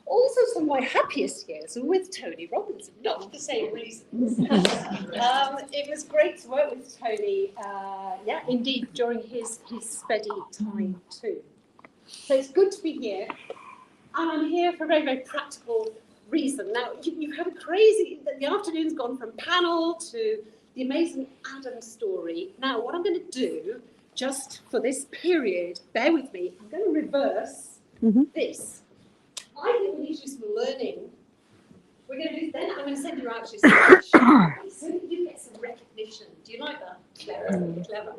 Also, some of my happiest years were with Tony Robinson, not for the same reasons. It was great to work with Tony, indeed, during his steady time too. So it's good to be here, and I'm here for a very, very practical reason. Now, you've had the afternoon's gone from panel to the amazing Adam story. Now, what I'm going to do, just for this period, bear with me, I'm going to reverse this. I think we need to do some learning. We're going to do then. I'm going to send you out to so you get some recognition. Do you like that? Clever.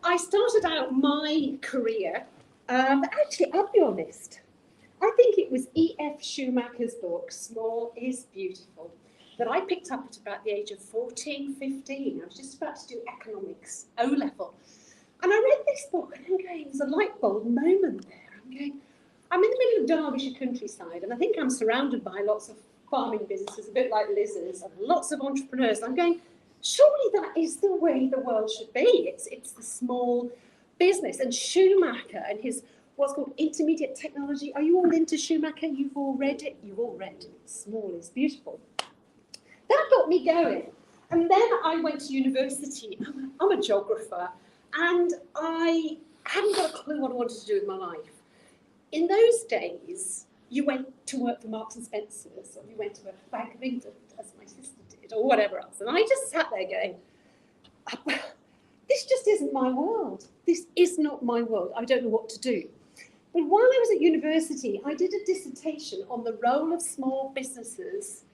I started out my career. Actually, I'll be honest. I think it was E.F. Schumacher's book, Small is Beautiful, that I picked up at about the age of 14, 15. I was just about to do economics, O-level. And I read this book and I'm going, there's a light bulb moment there. I'm in the middle of Derbyshire countryside, and I think I'm surrounded by lots of farming businesses, a bit like Liz's, and lots of entrepreneurs. I'm going, surely that is the way the world should be. It's the small business. And Schumacher and his what's called intermediate technology. Are you all into Schumacher? You've all read it? You've all read Small is Beautiful. That got me going. And then I went to university. I'm a geographer, and I hadn't got a clue what I wanted to do with my life. In those days, you went to work for Marks and Spencer's, or you went to work for Bank of England, as my sister did, or whatever else. And I just sat there going, this just isn't my world. This is not my world. I don't know what to do. But while I was at university, I did a dissertation on the role of small businesses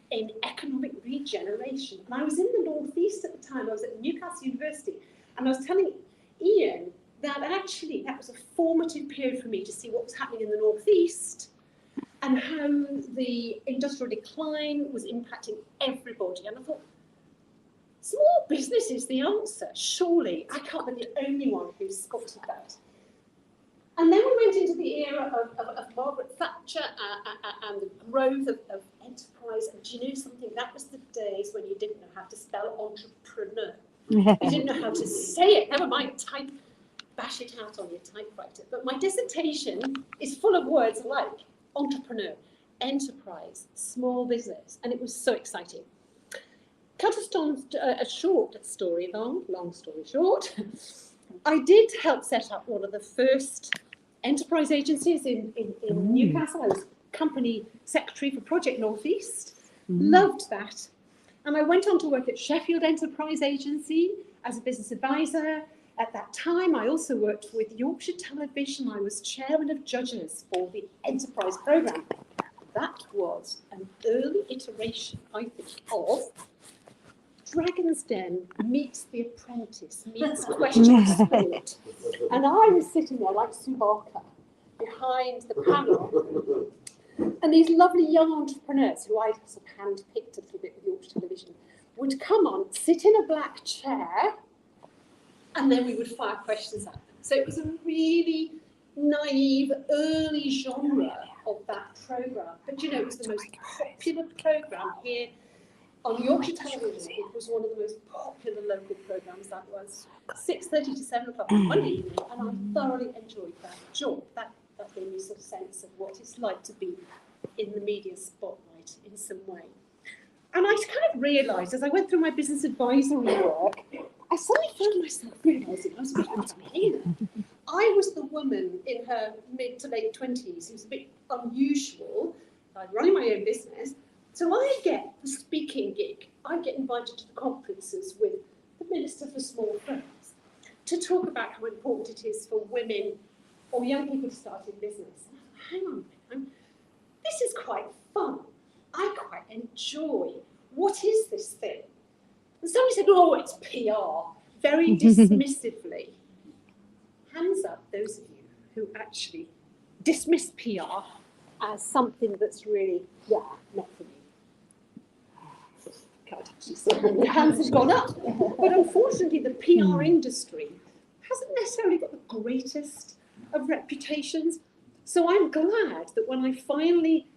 in economic regeneration. And I was in the Northeast at the time. I was at Newcastle University, and I was telling Ian that actually that was a formative period for me to see what was happening in the Northeast and how the industrial decline was impacting everybody. And I thought, small business is the answer. Surely I can't be the only one who spotted that. And then we went into the era of Margaret Thatcher and the growth of enterprise. And do you know something? That was the days when you didn't know how to spell entrepreneur. You didn't know how to say it. Never mind bash it out on your typewriter. But my dissertation is full of words like entrepreneur, enterprise, small business. And it was so exciting. Cut a short story, long story short. I did help set up one of the first enterprise agencies in Newcastle. I was company secretary for Project Northeast. Loved that. And I went on to work at Sheffield Enterprise Agency as a business advisor. At that time, I also worked with Yorkshire Television. I was chairman of judges for the enterprise programme. That was an early iteration, I think, of Dragon's Den meets The Apprentice, meets Question of Sport. And I was sitting there like Sue Barker behind the panel. And these lovely young entrepreneurs who I'd sort of handpicked a little bit with Yorkshire Television would come on, sit in a black chair, and then we would fire questions at them. So it was a really naive, early genre of that programme. But you know, it was the most popular programme here on Yorkshire Television. It was one of the most popular local programmes. That was 6:30 to 7 o'clock on Monday evening, and I thoroughly enjoyed that job. That gave me sort of sense of what it's like to be in the media spotlight in some way. And I kind of realised as I went through my business advisory work, I suddenly found myself realising I was a bit out of here. I was the woman in her mid to late 20s who was a bit unusual. I'm running my own business. So I get the speaking gig. I get invited to the conferences with the Minister for Small Firms to talk about how important it is for women or young people to start in business. And I thought, hang on a minute, this is quite fun. I quite enjoy. What is this thing? And somebody said, oh, it's PR, very dismissively. Hands up, those of you who actually dismiss PR as something that's really, not for me. Can't actually see how many hands have gone up. But unfortunately, the PR industry hasn't necessarily got the greatest of reputations. So I'm glad that when I finally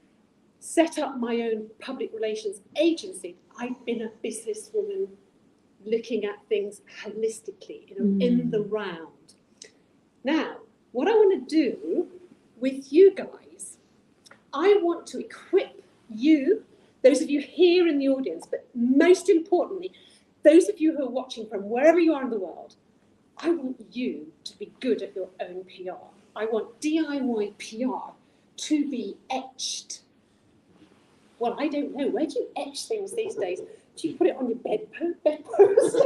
set up my own public relations agency, I've been a businesswoman looking at things holistically, in the round. Now, what I want to do with you guys, I want to equip you, those of you here in the audience, but most importantly, those of you who are watching from wherever you are in the world, I want you to be good at your own PR. I want DIY PR to be etched. Well, I don't know. Where do you etch things these days? Do you put it on your bedpost?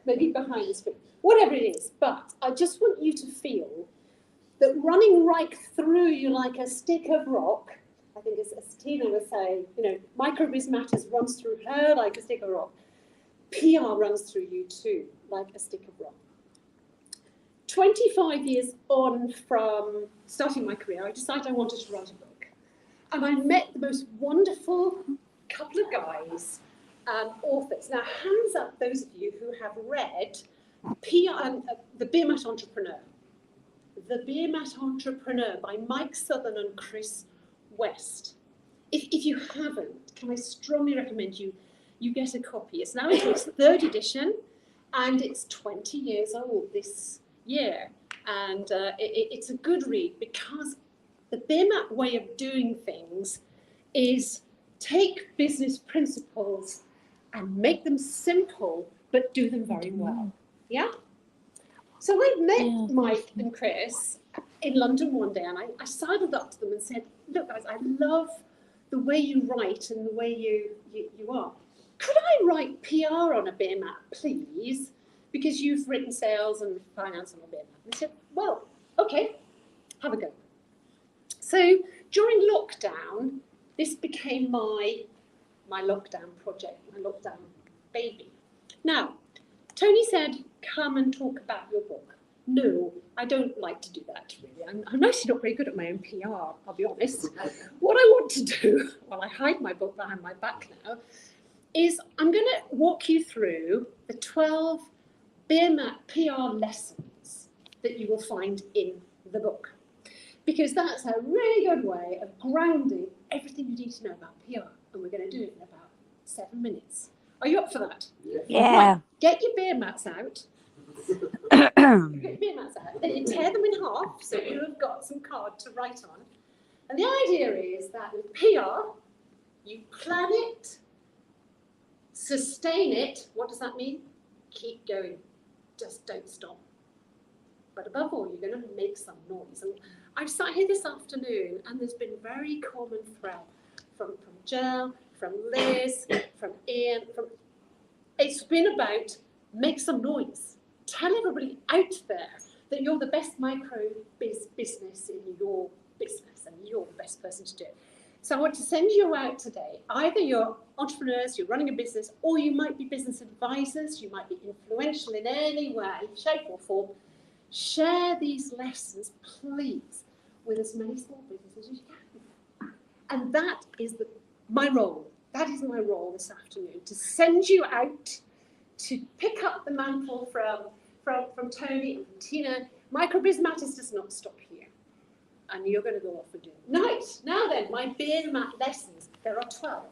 Maybe behind the screen. Whatever it is. But I just want you to feel that running right through you like a stick of rock, I think as Tina was saying, Microbiz Matters runs through her like a stick of rock. PR runs through you too, like a stick of rock. 25 years on from starting my career, I decided I wanted to write a book. And I met the most wonderful couple of guys, authors. Now, hands up those of you who have read The Beer Mat Entrepreneur. The Beer Mat Entrepreneur by Mike Southern and Chris West. If you haven't, can I strongly recommend you get a copy. It's now into its 3rd edition, and it's 20 years old this year. And it's a good read because the Beer Mat way of doing things is take business principles and make them simple, but do them very well. Yeah? So I met Mike and Chris in London one day, and I sidled up to them and said, look, guys, I love the way you write and the way you are. Could I write PR on a beer mat, please? Because you've written sales and finance on a beer mat. And they said, well, okay, have a go. So during lockdown, this became my lockdown project, my lockdown baby. Now, Tony said, come and talk about your book. No, I don't like to do that, really. I'm actually not very good at my own PR, I'll be honest. What I want to do, while I hide my book behind my back now, is I'm going to walk you through the 12 beer mat PR lessons that you will find in the book. Because that's a really good way of grounding everything you need to know about PR. And we're going to do it in about 7 minutes. Are you up for that? Yeah. Right, get your beer mats out. Get your beer mats out. Then you tear them in half so you have got some card to write on. And the idea is that with PR, you plan it, sustain it. What does that mean? Keep going. Just don't stop. But above all, you're going to make some noise. And I've sat here this afternoon, and there's been a very common thread from Jill, from Liz, from Ian. It's been about make some noise. Tell everybody out there that you're the best business in your business, and you're the best person to do it. So I want to send you out today. Either you're entrepreneurs, you're running a business, or you might be business advisors, you might be influential in any way, shape or form. Share these lessons, please, with as many small businesses as you can. And that is my role. That is my role this afternoon, to send you out, to pick up the mantle from Tony and Tina. MicroBiz Matters does not stop here. And you're going to go off and do it. Nice. Now then, my beer mat lessons. There are 12.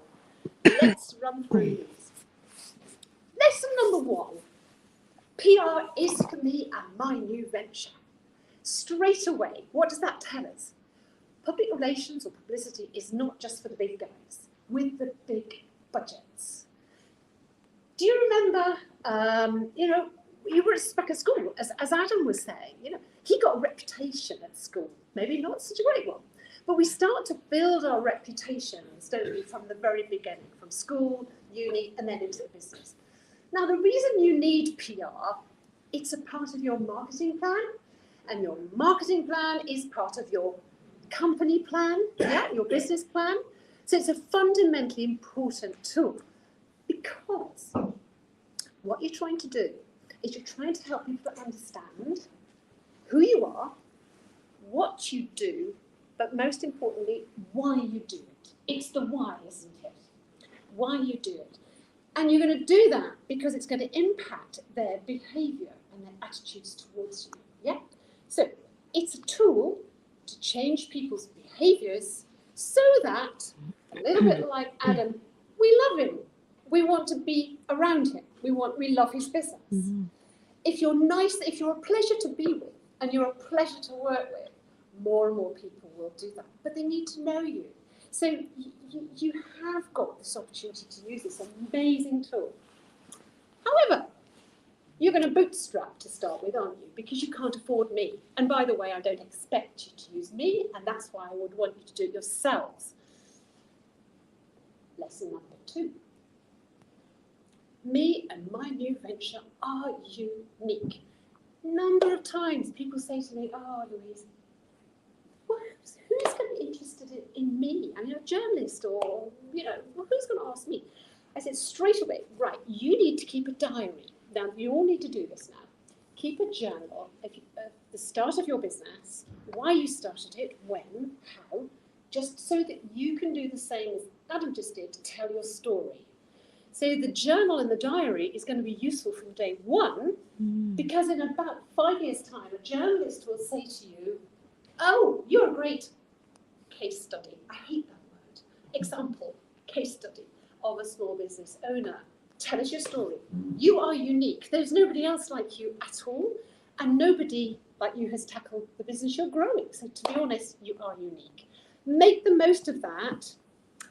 Let's run through these. Lesson number 1. PR is for me and my new venture. Straight away, what does that tell us? Public relations or publicity is not just for the big guys with the big budgets. Do you remember, you were back at school, as Adam was saying, he got a reputation at school, maybe not such a great one, but we start to build our reputations, don't we, from the very beginning, from school, uni, and then into the business. Now, the reason you need PR, it's a part of your marketing plan, and your marketing plan is part of your company plan, your business plan. So it's a fundamentally important tool, because what you're trying to do is you're trying to help people understand who you are, what you do, but most importantly, why you do it. It's the why, isn't it? Why you do it. And you're going to do that because it's going to impact their behaviour and their attitudes towards you. Yeah? So it's a tool to change people's behaviours so that, a little bit like Adam, we love him. We want to be around him. We love his business. Mm-hmm. If you're nice, if you're a pleasure to be with, and you're a pleasure to work with, more and more people will do that, but they need to know you. So you have got this opportunity to use this amazing tool. However, you're going to bootstrap to start with, aren't you? Because you can't afford me. And by the way, I don't expect you to use me, and that's why I would want you to do it yourselves. Lesson number 2. Me and my new venture are unique. Number of times people say to me, oh, Louise, who's going to be interested in me? I mean, a journalist or, who's going to ask me? I said straight away, right, you need to keep a diary. Now, you all need to do this now. Keep a journal of the start of your business, why you started it, when, how, just so that you can do the same as Adam just did to tell your story. So the journal and the diary is going to be useful from day 1, because in about 5 years' time, a journalist will say to you, oh, you're a great case study. I hate that word. Example, case study of a small business owner. Tell us your story. You are unique. There's nobody else like you at all, and nobody like you has tackled the business you're growing. So to be honest, you are unique. Make the most of that,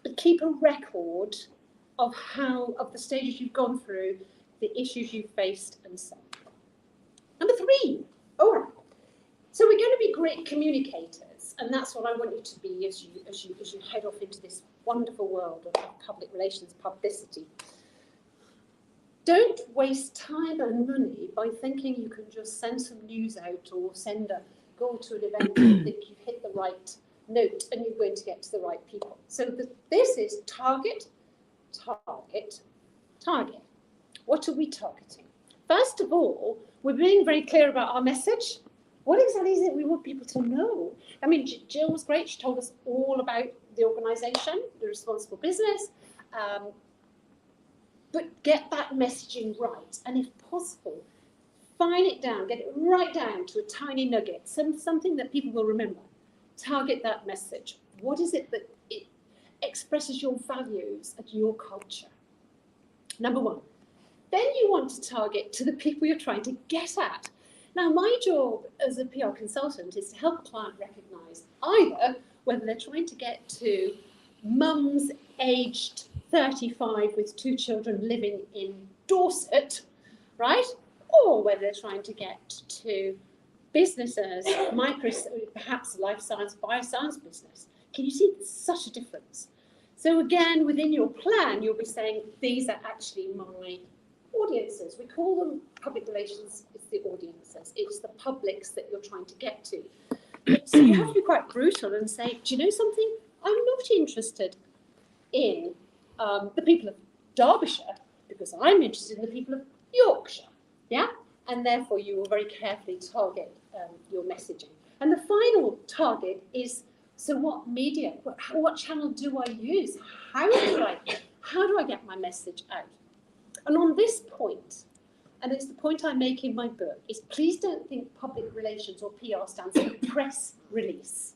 but keep a record of the stages you've gone through, the issues you've faced, and so on. Number 3, all right. So we're going to be great communicators, and that's what I want you to be as you head off into this wonderful world of public relations, publicity. Don't waste time and money by thinking you can just send some news out or go to an event and think you've hit the right note and you're going to get to the right people. So this is target, target, target. What are we targeting? First of all, we're being very clear about our message. What exactly is it we want people to know? I mean, Jill was great. She told us all about the organisation, the responsible business. But get that messaging right. And if possible, fine it down, get it right down to a tiny nugget, something that people will remember. Target that message. What is it that it expresses your values and your culture? Number 1. Then you want to target to the people you're trying to get at. Now, my job as a PR consultant is to help a client recognise either whether they're trying to get to mums aged 35 with 2 children living in Dorset, right? Or whether they're trying to get to businesses, perhaps life science, bioscience business. Can you see there's such a difference? So again, within your plan, you'll be saying, these are actually my audiences. We call them public relations, it's the audiences. It's the publics that you're trying to get to. So you have to be quite brutal and say, do you know something? I'm not interested in the people of Derbyshire because I'm interested in the people of Yorkshire, yeah? And therefore you will very carefully target your messaging. And the final target is, so what media, what channel do I use? How do I get my message out? And on this point, and it's the point I make in my book, is please don't think public relations or PR stands for press release.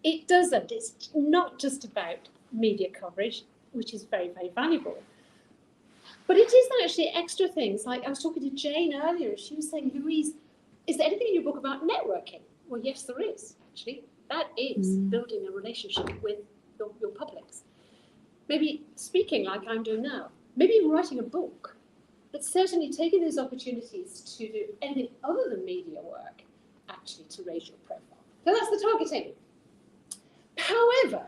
It doesn't. It's not just about media coverage, which is very, very valuable. But it is actually extra things. Like I was talking to Jane earlier, she was saying, Louise, is there anything in your book about networking? Well, yes, there is, actually. That is building a relationship with your publics. Maybe speaking like I'm doing now. Maybe even writing a book. But certainly taking those opportunities to do anything other than media work, actually to raise your profile. So that's the targeting. However,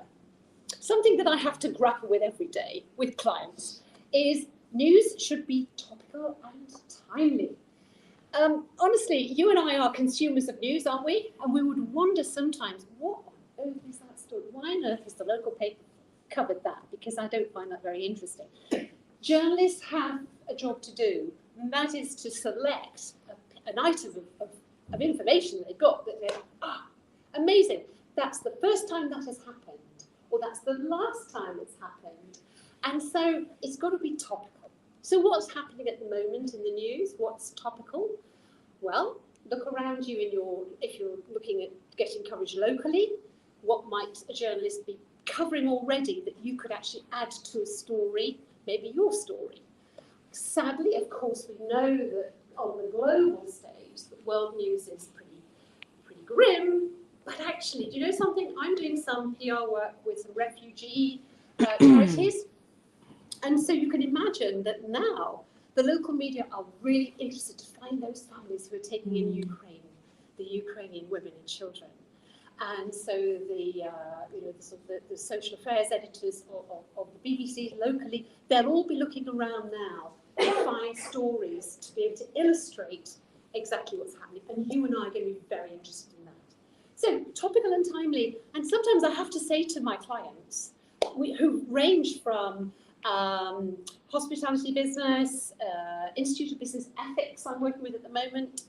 something that I have to grapple with every day with clients is news should be topical and timely. Honestly, you and I are consumers of news, aren't we? And we would wonder sometimes, what on earth is that story? Why on earth has the local paper covered that? Because I don't find that very interesting. Journalists have a job to do, and that is to select an item of information that they've got that they're, amazing. That's the first time that has happened, or that's the last time it's happened. And so it's got to be topical. So what's happening at the moment in the news? What's topical? Well, look around you if you're looking at getting coverage locally, what might a journalist be covering already that you could actually add to a story, maybe your story? Sadly, of course, we know that on the global stage, the world news is pretty grim. But actually, do you know something? I'm doing some PR work with some refugee charities. And so you can imagine that now the local media are really interested to find those families who are taking in Ukraine, the Ukrainian women and children. And so the social affairs editors of the BBC locally, they'll all be looking around now to find stories to be able to illustrate exactly what's happening. And you and I are going to be very interested in that. So topical and timely. And sometimes I have to say to my clients, who range from hospitality business, Institute of Business Ethics I'm working with at the moment,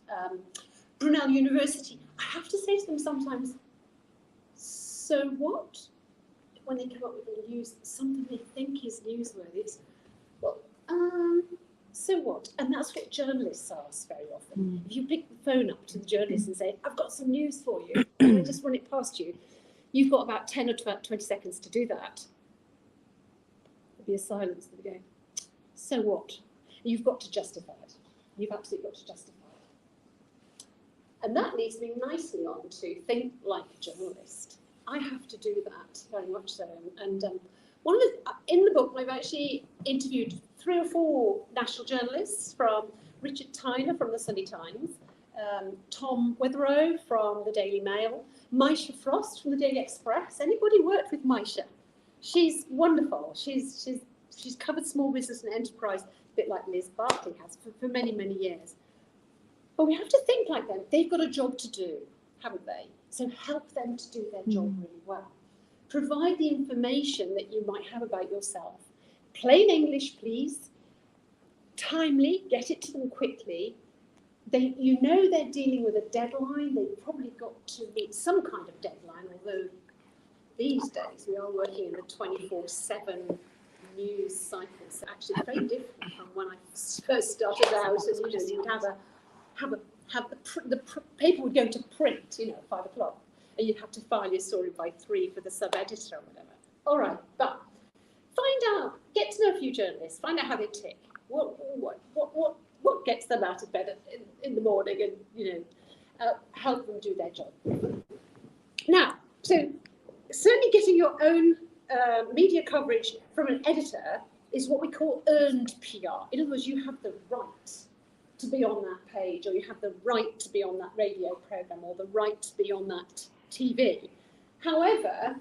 Brunel University, I have to say to them sometimes, so what? When they come up with a news, something they think is newsworthy, it's, well, so what? And that's what journalists ask very often. If you pick the phone up to the journalist and say, I've got some news for you, and I just run it past you, you've got about 10 or 20 seconds to do that. There'll be a silence at the beginning. So what? You've got to justify it. You've absolutely got to justify it. And that leads me nicely on to think like a journalist. I have to do that, very much so. And in the book, I've actually interviewed 3 or 4 national journalists, from Richard Tyler from the Sunday Times, Tom Witherow from the Daily Mail, Maisha Frost from the Daily Express. Anybody worked with Maisha? She's wonderful. She's covered small business and enterprise, a bit like Liz Barkley has for many, many years. But we have to think like them. They've got a job to do, haven't they? So help them to do their job really well. Provide the information that you might have about yourself. Plain English, please. Timely, get it to them quickly. You know they're dealing with a deadline. They've probably got to meet some kind of deadline, although these days we are working in the 24/7 news cycles. Actually, it's very different from when I first started out, and you'd have the paper would go to print, at 5 o'clock, and you'd have to file your story by 3 for the sub-editor or whatever. All right, but find out, get to know a few journalists, find out how they tick. What gets them out of bed in the morning, and help them do their job. Now, so certainly getting your own media coverage from an editor is what we call earned PR. In other words, you have the right to be on that page, or you have the right to be on that radio program, or the right to be on that TV. However,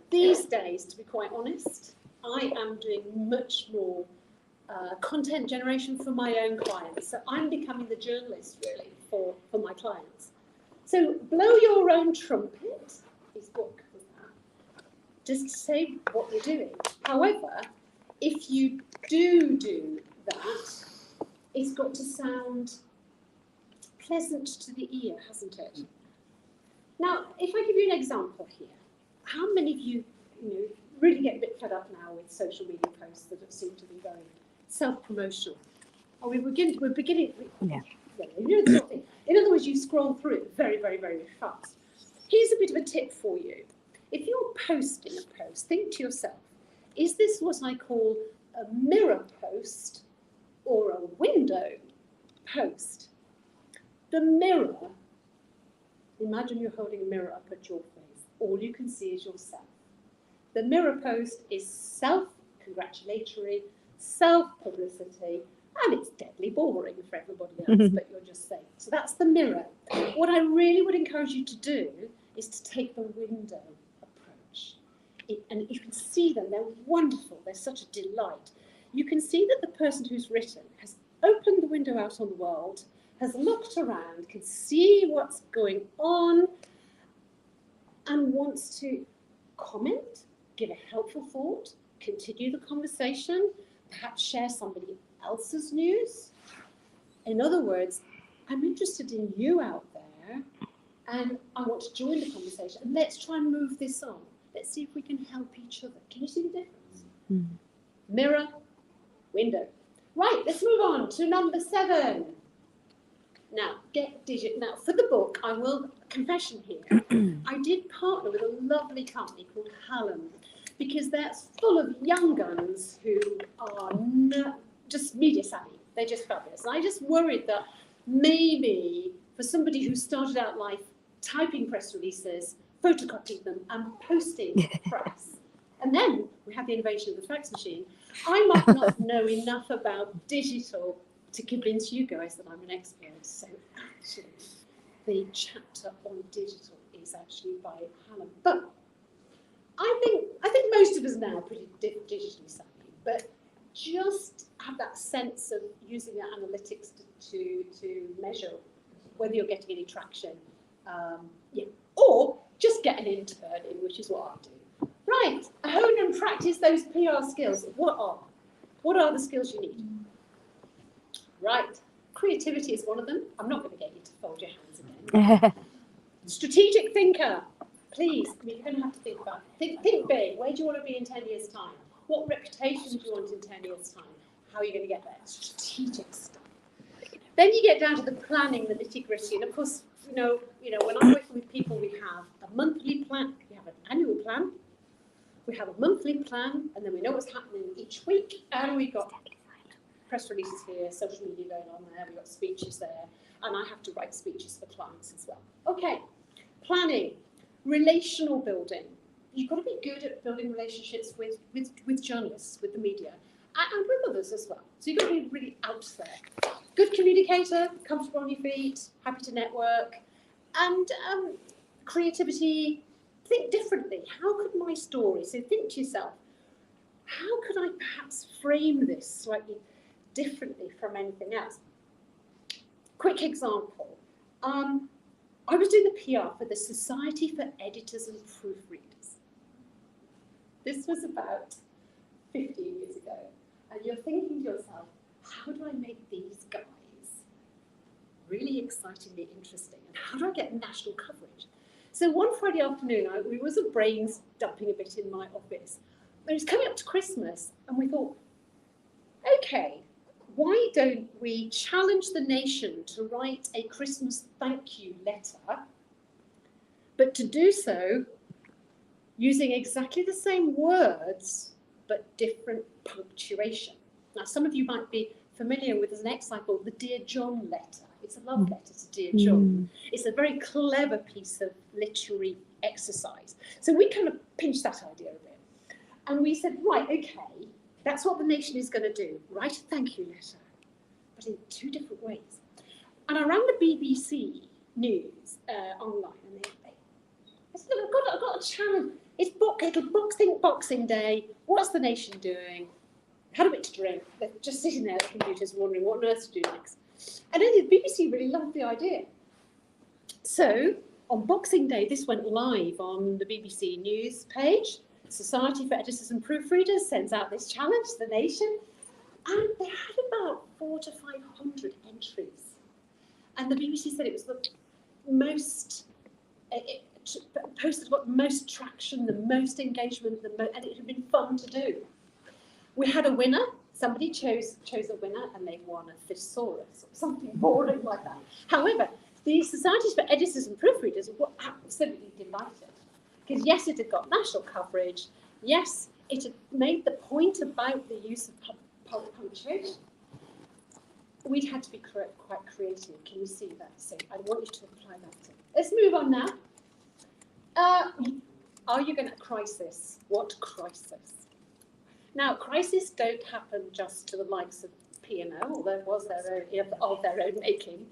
these days, to be quite honest, I am doing much more content generation for my own clients. So I'm becoming the journalist, really, for my clients. So blow your own trumpet, his book was that, just to say what you're doing. However, if you do that, it's got to sound pleasant to the ear, hasn't it? Now, if I give you an example here, how many of you, really get a bit fed up now with social media posts that seem to be very self-promotional? Oh, we're beginning. Yeah. In other words, you scroll through it very, very, very fast. Here's a bit of a tip for you. If you're posting a post, think to yourself, is this what I call a mirror post or a window post? The mirror, imagine you're holding a mirror up at your face. All you can see is yourself. The mirror post is self-congratulatory, self-publicity, and it's deadly boring for everybody else, but you're just saying. So that's the mirror. What I really would encourage you to do is to take the window approach. And you can see them, they're wonderful, they're such a delight. You can see that the person who's written has opened the window out on the world, has looked around, can see what's going on, and wants to comment, give a helpful thought, continue the conversation, perhaps share somebody else's news. In other words, I'm interested in you out there, and I want to join the conversation, and let's try and move this on. Let's see if we can help each other. Can you see the difference? Mirror, window. Right, let's move on to number 7. Now, Now, for the book, I will, confession here, I did partner with a lovely company called Hallam, because they're full of young guns who are just media savvy. They're just fabulous. And I just worried that maybe for somebody who started out life typing press releases, photocopying them, and posting press. And then we have the invention of the fax machine. I might not know enough about digital to convince you guys that I'm an expert. So actually, the chapter on digital is actually by Helen. But I think most of us now are pretty digitally savvy, but just have that sense of using the analytics to measure whether you're getting any traction. Or just get an intern in, which is what I do. Right, hone and practice those PR skills. What are the skills you need? Right, creativity is one of them. I'm not going to get you to fold your hands again. Strategic thinker. Please, you're going to have to think about it. Think big. Where do you want to be in 10 years' time? What reputation do you want in 10 years' time? How are you going to get there? Strategic stuff. Then you get down to the planning, the nitty-gritty. And of course, you know, when I'm working with people, we have a monthly plan, we have an annual plan, we have a monthly plan, and then we know what's happening each week. And we've got press releases here, social media going on there, we've got speeches there, and I have to write speeches for clients as well. Okay, planning, relational building. You've got to be good at building relationships with journalists, with the media, and with others as well. So you've got to be really out there. Good communicator, comfortable on your feet, happy to network, and creativity. Think differently. How could my story, so think to yourself, how could I perhaps frame this slightly differently from anything else? Quick example. I was doing the PR for the Society for Editors and Proofreaders. This was about 15 years ago. And you're thinking to yourself, how do I make these guys really excitingly interesting? And how do I get national coverage? So one Friday afternoon, we was a brains dumping a bit in my office. But it was coming up to Christmas, and we thought, okay, why don't we challenge the nation to write a Christmas thank you letter, but to do so using exactly the same words, but different punctuation. Now, some of you might be familiar with an exercise called the Dear John letter. It's a love letter to Dear John. It's a very clever piece of literary exercise. So we kind of pinched that idea a bit. And we said, right, okay, that's what the nation is going to do. Write a thank you letter, but in 2 different ways. And I rang the BBC News online, and I said, look, I've got a challenge. It's Boxing Day. What's the nation doing? Had a bit to drink. They're just sitting there at the computers wondering what on earth to do next. And then the BBC really loved the idea. So on Boxing Day, this went live on the BBC News page. Society for Editors and Proofreaders sends out this challenge to the nation. And they had about 400 to 500 entries. And the BBC said it was the most, it posted what most traction, the most engagement, and it had been fun to do. We had a winner. Somebody chose a winner, and they won a thesaurus or something boring like that. However, the Societies for Editors and Proofreaders were absolutely delighted. Because yes, it had got national coverage. Yes, it had made the point about the use of punctuation. We'd had to be quite creative. Can you see that? So I want you to apply that to. Let's move on now. Are you going to crisis? What crisis? Now, crises don't happen just to the likes of P&O, although it was of their own making.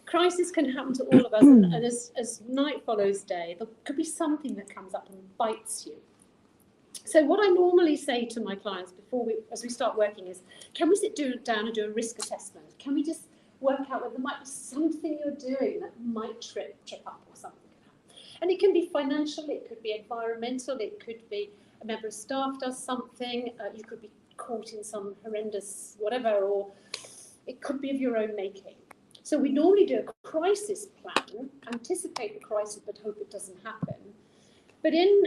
Crisis can happen to all of us, and as night follows day, there could be something that comes up and bites you. So what I normally say to my clients as we start working is, can we sit down and do a risk assessment? Can we just work out whether there might be something you're doing that might trip up or something? And it can be financial, it could be environmental, it could be a member of staff does something, you could be caught in some horrendous whatever, or it could be of your own making. So we normally do a crisis plan, anticipate the crisis but hope it doesn't happen. But in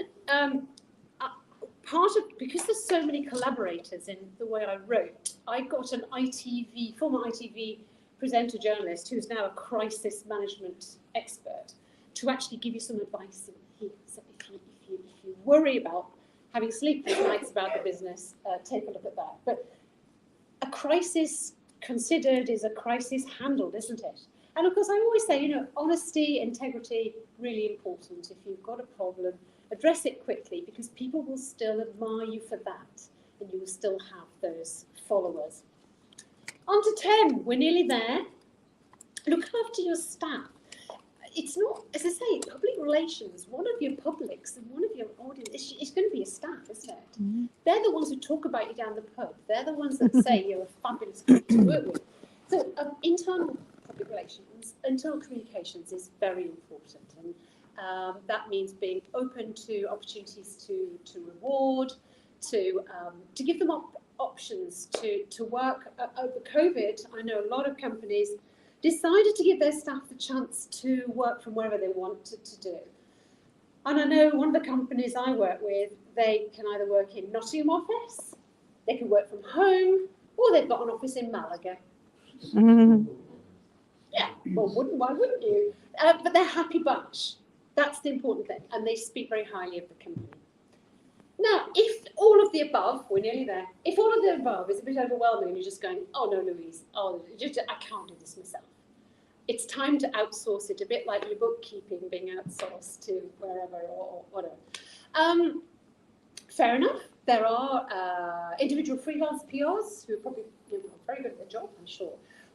because there's so many collaborators in the way I wrote, I got an former ITV presenter journalist who's now a crisis management expert to actually give you some advice here. So if you worry about having sleepless nights about the business, take a look at that. But a crisis considered is a crisis handled, isn't it? And of course, I always say, you know, honesty, integrity, really important. If you've got a problem, address it quickly, because people will still admire you for that, and you will still have those followers. On to 10, we're nearly there. Look after your staff. It's not, as I say, public relations, one of your publics and one of your audience, it's going to be your staff, isn't it? Mm-hmm. They're the ones who talk about you down the pub. They're the ones that say you're a fabulous guy to work with. So internal public relations, internal communications is very important. And that means being open to opportunities to reward, to give them options to work. Over COVID, I know a lot of companies decided to give their staff the chance to work from wherever they wanted to do. And I know one of the companies I work with, they can either work in Nottingham office, they can work from home, or they've got an office in Malaga. Yeah, well, why wouldn't you? But they're a happy bunch. That's the important thing. And they speak very highly of the company. Now, if all of the above, we're nearly there, if all of the above is a bit overwhelming and you're just going, oh no, Louise, I can't do this myself. It's time to outsource it, a bit like your bookkeeping being outsourced to wherever or whatever. Fair enough. There are individual freelance PRs who are probably very good at their job, I'm sure.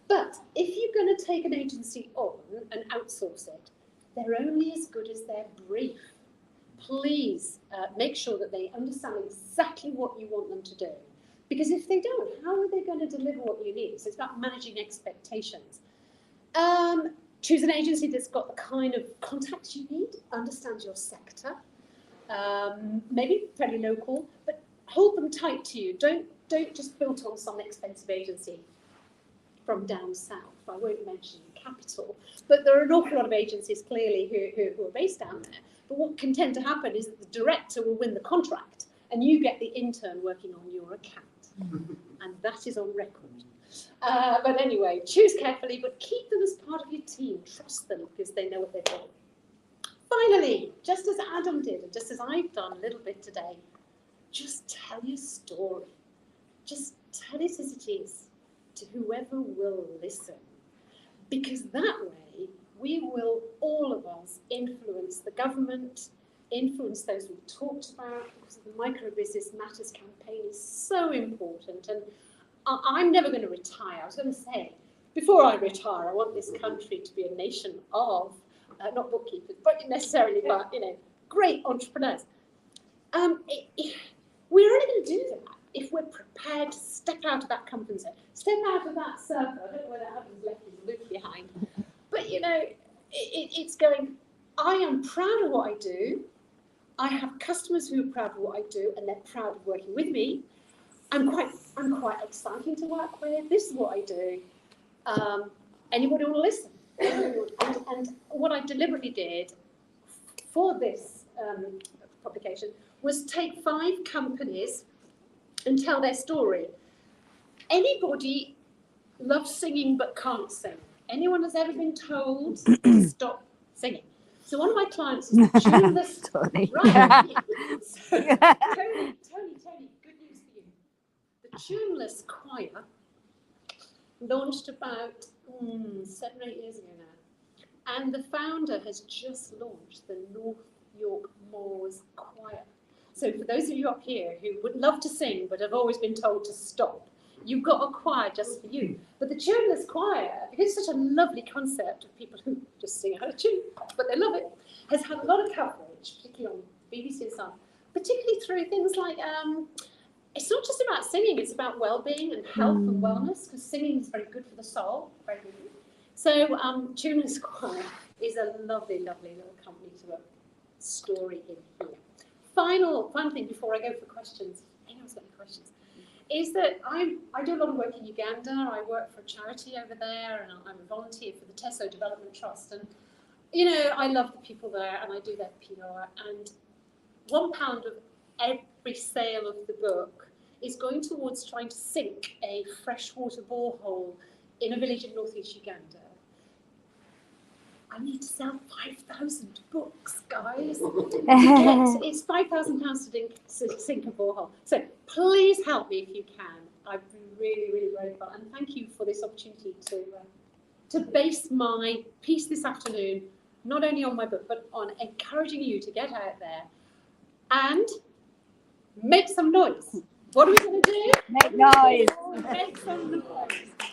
But if you're going to take an agency on and outsource it, they're only as good as their brief. Please make sure that they understand exactly what you want them to do. Because if they don't, how are they going to deliver what you need? So it's about managing expectations. Choose an agency that's got the kind of contacts you need, understands your sector, maybe fairly local, but hold them tight to you. Don't just build on some expensive agency from down south. I won't mention capital, but there are an awful lot of agencies clearly who are based down there. But what can tend to happen is that the director will win the contract and you get the intern working on your account. And that is on record. But anyway, choose carefully, but keep them as part of your team. Trust them because they know what they're doing. Finally, just as Adam did, and just as I've done a little bit today, just tell your story. Just tell it as it is to whoever will listen. Because that way, we will, all of us, influence the government, influence those we've talked about, because the Microbusiness Matters campaign is so important. And I'm never going to retire. I was going to say, before I retire, I want this country to be a nation of, not bookkeepers, but necessarily, but, great entrepreneurs. We're only going to do that if we're prepared to step out of that comfort zone, step out of that circle. I don't know whether Adam's left his loop behind, but, it's going, I am proud of what I do. I have customers who are proud of what I do, and they're proud of working with me. I'm quite exciting to work with. This is what I do. Anybody want to listen? And what I deliberately did for this publication was take 5 companies and tell their story. Anybody loves singing but can't sing? Anyone has ever been told to stop singing? So one of my clients is the tuneless. Tony. Right. So, Tony, good news for you. The tuneless choir launched about 7 or 8 years ago now. And the founder has just launched the North York Moors Choir. So for those of you up here who would love to sing but have always been told to stop, you've got a choir just for you. But the tuneless choir, because it's such a lovely concept of people who just sing out of tune, but they love it, has had a lot of coverage, particularly on BBC and stuff, particularly through things like, it's not just about singing, it's about well-being and health and wellness, because singing is very good for the soul, very good. So tuneless choir is a lovely, lovely little company to a story in here. Final thing before I go for questions, if anyone's got any questions, is that I do a lot of work in Uganda. I work for a charity over there, and I'm a volunteer for the Teso Development Trust. And, I love the people there, and I do their PR. And £1 of every sale of the book is going towards trying to sink a freshwater borehole in a village in northeast Uganda. I need to sell 5,000 books, guys. It's £5,000 to sink a borehole. So please help me if you can. I'd be really, really grateful. And thank you for this opportunity to to base my piece this afternoon, not only on my book, but on encouraging you to get out there and make some noise. What are we going to do? Make noise. Make some noise.